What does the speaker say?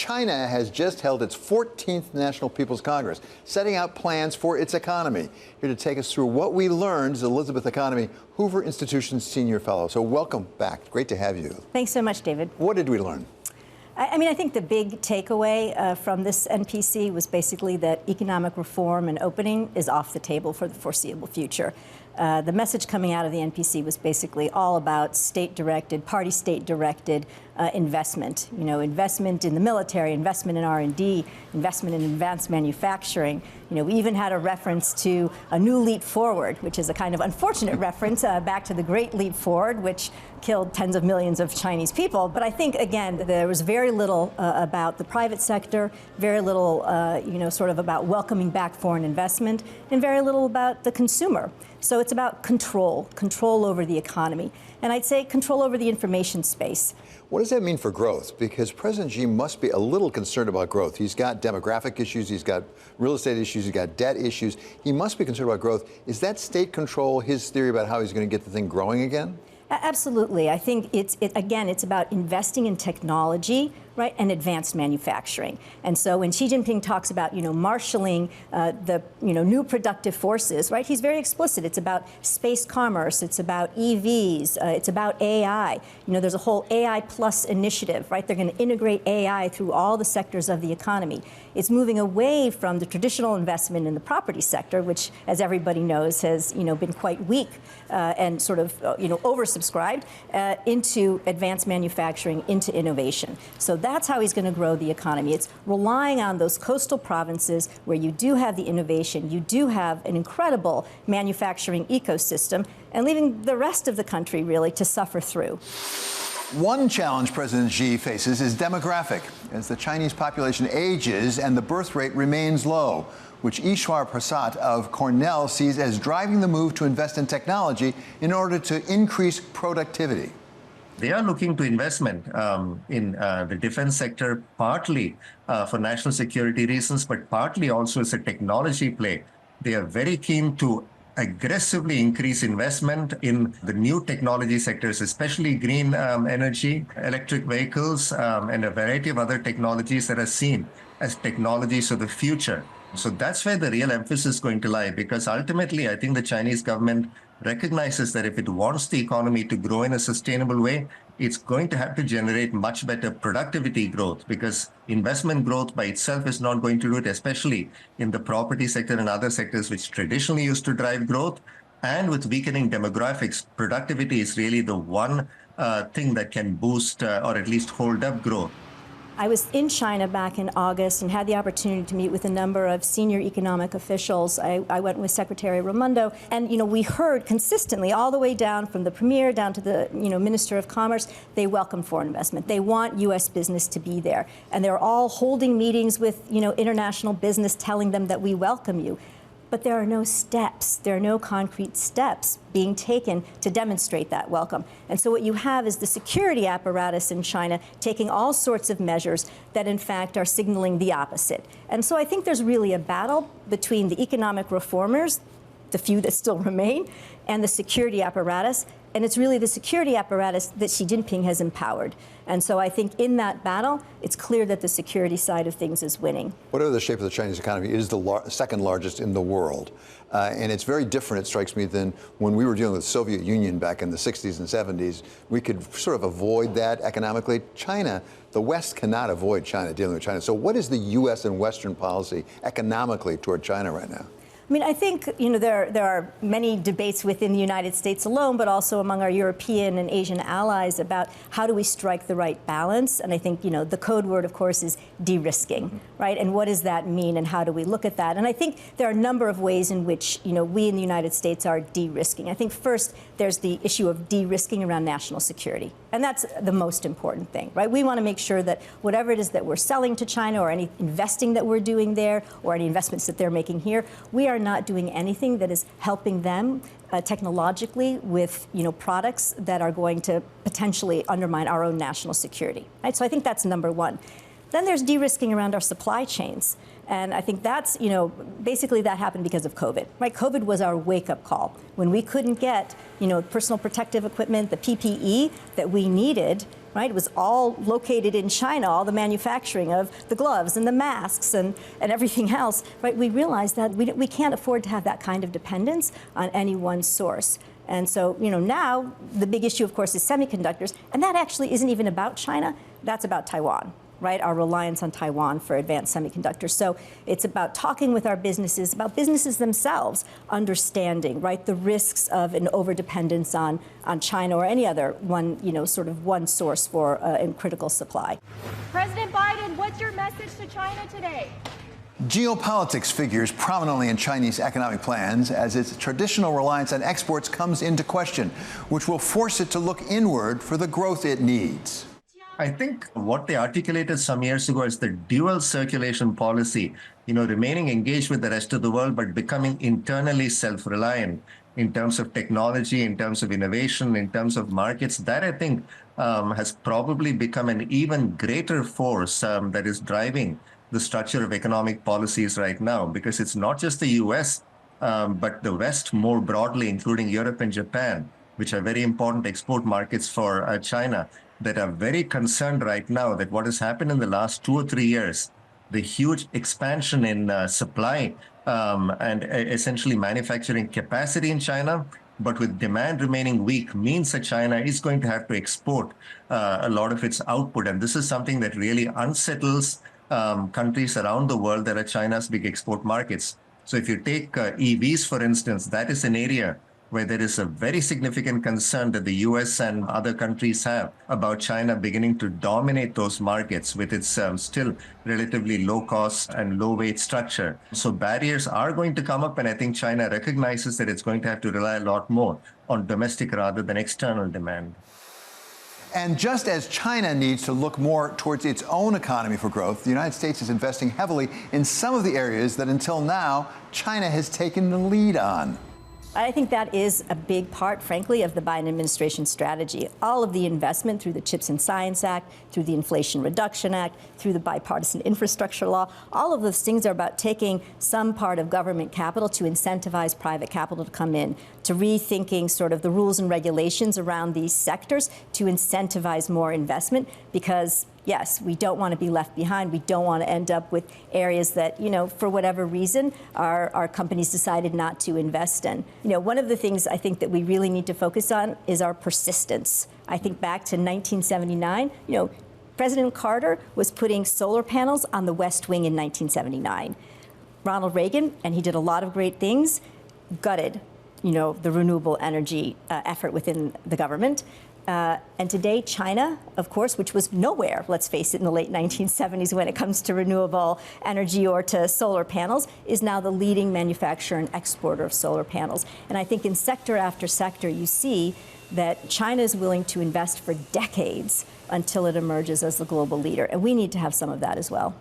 China has just held its 14th National People's Congress, setting out plans for its economy. Here to take us through what we learned is Elizabeth Economy, Hoover Institution Senior Fellow. So welcome back. Great to have you. Thanks so much, David. What did we learn? I think the big takeaway from this NPC was basically that economic reform and opening is off the table for the foreseeable future. The message coming out of the NPC was basically all about state-directed, party state-directed investment. You know, investment in the military, investment in R&D, investment in advanced manufacturing. You know, we even had a reference to a new leap forward, which is a kind of unfortunate reference back to the Great Leap Forward, which killed tens of millions of Chinese people. But I think, again, there was very little about the private sector, very little, sort of about welcoming back foreign investment, and very little about the consumer. So it's about control over the economy. And I'd say control over the information space. What does that mean for growth? Because President Xi must be a little concerned about growth. He's got demographic issues, he's got real estate issues, he's got debt issues. He must be concerned about growth. Is that state control his theory about how he's going to get the thing growing again? Absolutely. I think it's about investing in technology, right, and advanced manufacturing. And so when Xi Jinping talks about, marshaling the, new productive forces, right, he's very explicit. It's about space commerce. It's about EVs. It's about AI. There's a whole AI plus initiative, right? They're going to integrate AI through all the sectors of the economy. It's moving away from the traditional investment in the property sector, which, as everybody knows, has, been quite weak and sort of, oversubscribed, into advanced manufacturing, into innovation. So that's how he's going to grow the economy. It's relying on those coastal provinces where you do have the innovation, you do have an incredible manufacturing ecosystem, and leaving the rest of the country really to suffer through. One challenge President Xi faces is demographic, as the Chinese population ages and the birth rate remains low, which Ishwar Prasad of Cornell sees as driving the move to invest in technology in order to increase productivity. They are looking to investment in the defense sector, partly for national security reasons, but partly also as a technology play. They are very keen to aggressively increase investment in the new technology sectors, especially green energy, electric vehicles, and a variety of other technologies that are seen as technologies of the future. So that's where the real emphasis is going to lie, because ultimately, I think the Chinese government recognizes that if it wants the economy to grow in a sustainable way, it's going to have to generate much better productivity growth, because investment growth by itself is not going to do it, especially in the property sector and other sectors which traditionally used to drive growth. And with weakening demographics, productivity is really the one thing that can boost or at least hold up growth. I was in China back in August and had the opportunity to meet with a number of senior economic officials. I went with Secretary Raimondo, and we heard consistently all the way down from the premier down to the Minister of Commerce, they welcome foreign investment. They want U.S. business to be there, and they're all holding meetings with international business, telling them that we welcome you. But there are no steps, there are no concrete steps being taken to demonstrate that welcome. And so what you have is the security apparatus in China taking all sorts of measures that in fact are signaling the opposite. And so I think there's really a battle between the economic reformers, the few that still remain, and the security apparatus. And it's really the security apparatus that Xi Jinping has empowered. And so I think in that battle, it's clear that the security side of things is winning. Whatever the shape of the Chinese economy, it is the second largest in the world. And it's very different, it strikes me, than when we were dealing with the Soviet Union back in the 60s and 70s. We could sort of avoid that economically. China, the West cannot avoid China, dealing with China. So what is the U.S. and Western policy economically toward China right now? I mean, I think, there are many debates within the United States alone, but also among our European and Asian allies about how do we strike the right balance. And I think, the code word, of course, is de-risking, right? And what does that mean, and how do we look at that? And I think there are a number of ways in which, we in the United States are de-risking. I think first, there's the issue of de-risking around national security. And that's the most important thing, right? We want to make sure that whatever it is that we're selling to China, or any investing that we're doing there, or any investments that they're making here, we are not doing anything that is helping them technologically with products that are going to potentially undermine our own national security. Right? So I think that's number one. Then there's de-risking around our supply chains. And I think that's, basically that happened because of COVID, right? COVID was our wake-up call. When we couldn't get, personal protective equipment, the PPE that we needed, right? It was all located in China, all the manufacturing of the gloves and the masks and everything else, right? We realized that we can't afford to have that kind of dependence on any one source. And so, now the big issue, of course, is semiconductors, and that actually isn't even about China, that's about Taiwan. Right, our reliance on Taiwan for advanced semiconductors. So it's about talking with our businesses, about businesses themselves, understanding, right, the risks of an overdependence on China or any other one, sort of one source for critical supply. President Biden, what's your message to China today? Geopolitics figures prominently in Chinese economic plans as its traditional reliance on exports comes into question, which will force it to look inward for the growth it needs. I think what they articulated some years ago is the dual circulation policy, remaining engaged with the rest of the world, but becoming internally self-reliant in terms of technology, in terms of innovation, in terms of markets. That, I think, has probably become an even greater force that is driving the structure of economic policies right now, because it's not just the US, but the West more broadly, including Europe and Japan, which are very important export markets for China, that are very concerned right now that what has happened in the last 2 or 3 years, the huge expansion in supply and essentially manufacturing capacity in China, but with demand remaining weak, means that China is going to have to export a lot of its output. And this is something that really unsettles countries around the world that are China's big export markets. So if you take EVs, for instance, that is an area where there is a very significant concern that the US and other countries have about China beginning to dominate those markets with its still relatively low cost and low wage structure. So barriers are going to come up, and I think China recognizes that it's going to have to rely a lot more on domestic rather than external demand. And just as China needs to look more towards its own economy for growth, the United States is investing heavily in some of the areas that until now China has taken the lead on. I think that is a big part, frankly, of the Biden administration strategy. All of the investment through the CHIPS and Science Act, through the Inflation Reduction Act, through the bipartisan infrastructure law, all of those things are about taking some part of government capital to incentivize private capital to come in, to rethinking sort of the rules and regulations around these sectors to incentivize more investment, because yes, we don't want to be left behind. We don't want to end up with areas that, for whatever reason, our companies decided not to invest in. One of the things I think that we really need to focus on is our persistence. I think back to 1979, President Carter was putting solar panels on the West Wing in 1979. Ronald Reagan, and he did a lot of great things, gutted, the renewable energy effort within the government. And today, China, of course, which was nowhere, let's face it, in the late 1970s when it comes to renewable energy or to solar panels, is now the leading manufacturer and exporter of solar panels. And I think in sector after sector, you see that China is willing to invest for decades until it emerges as the global leader. And we need to have some of that as well.